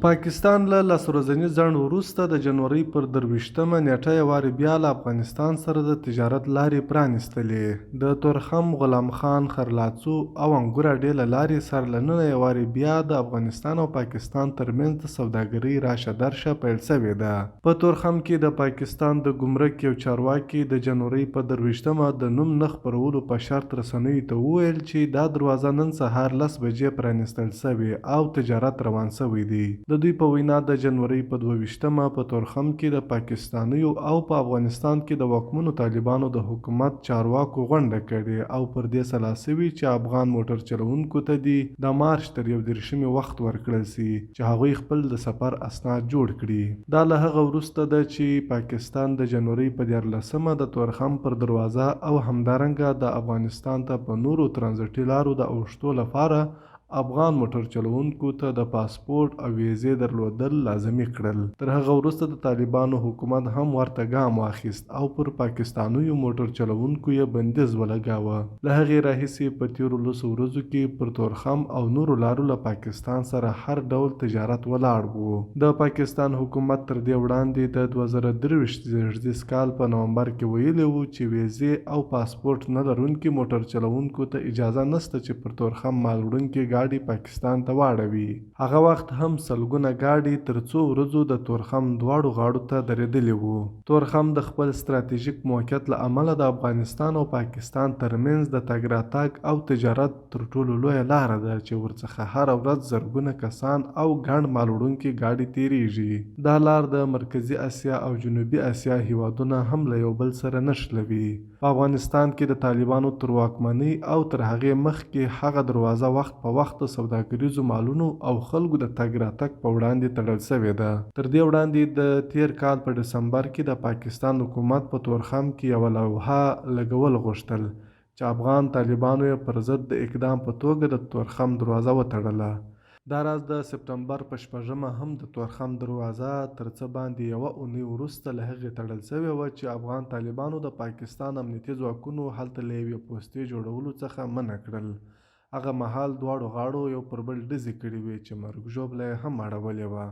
پاکستان له لسورځني ځنډ وروسته د جنورۍ پر 23مه نیټه یې وارې بیا له افغانستان سره د تجارت لارې پرانیستلې. د تورخم، غلام خان، خرلاڅو او انګور اډې له لارې سر له ننه یې وارې بیا د افغانستان او پاکستان ترمنځ د سوداګرۍ راشه درشه پیل شوې ده. په تورخم کې د پاکستان د ګمرک یو چارواکي د جنورۍ په 23مه د نوم نه خپرولو په شرط رسنیو ته وویل چې دا دروازه نن سهار 10 بجې پرانیستل شوې او تجارت روان شوی دی. د دوی په وینا د جنورۍ په 22مه په تورخم کې د پاکستانیو او په افغانستان کې د واکمنو طالبانو د حکومت چارواکو غونډه کړې او پر دې سلا شوي چې افغان موټر چلوونکو ته دې د مارچ تر 31مې وخت ورکړل شي چې هغوی خپل د سفر اسناد جوړ کړي. دا له هغه وروسته ده چې پاکستان د جنورۍ په 14مه د تورخم پر دروازه او همدارنګه د افغانستان ته په نورو ترانزیټي لارو د اوښتو لپاره افغان موټر چلوونکو ته د پاسپورت او ویزې درلودل لازمي کړل. تر هغه وروسته د طالبانو حکومت هم ورته ګام واخیست او پر پاکستانیو موټر چلوونکو یې بندیز ولګاوه. له هغې راهیسې په تېرو 10 ورځو کې پر تورخم او نورو لارو له پاکستان سره هر ډول تجارت ولاړ و. د پاکستان حکومت تر دې وړاندې د 2023 زیږدیز کال په نومبر کې ویلي و چې ویزې او پاسپورت نه لرونکي موټر چلوونکو ته اجازه نشته چې پر تورخم مال وړونکي ګاډي پاکستان ته واړوي. هغه وخت هم سلګونه ګاډي تر څو ورځو د تورخم دواړو غاړو ته درېدلي وو. تورخم د خپل ستراتیژیک موقعیت له امله د افغانستان او پاکستان ترمنځ د تګ راتګ او تجارت تر ټولو لویه لاره ده چې ورڅخه هره ورځ زرګونه کسان او ګڼ مال وړونکي ګاډي تیریږي. دا لار د مرکزي اسیا او جنوبي اسیا هیوادونه هم له یو بل سره نښلوي. په افغانستان کې د طالبانو تر واکمنۍ او تر هغې مخکې هغه دروازه وخت په وخت د سوداګریزو مالونو او خلکو د تګ راتګ په وړاندې تړل شوې ده. تر دې وړاندې د تیر کال په ډسمبر کې د پاکستان حکومت په تورخم کې یوه لوحه لګول غوښتل چې افغان طالبانو یې پر ضد د اقدام په توګه د تورخم دروازه وتړله. دا راز د سپټمبر په 6مه هم د تورخم دروازه تر څه باندې یوه اونۍ وروسته له هغې تړل شوې وه چې افغان طالبانو د پاکستان امنیتي ځواکونو هلته له یوې پوستې جوړولو څخه منع کړل. هغه مهال دواړو غاړو یو پر بل ډزې کړې وې چې مرګ ژوبله یې هم اړولې وه.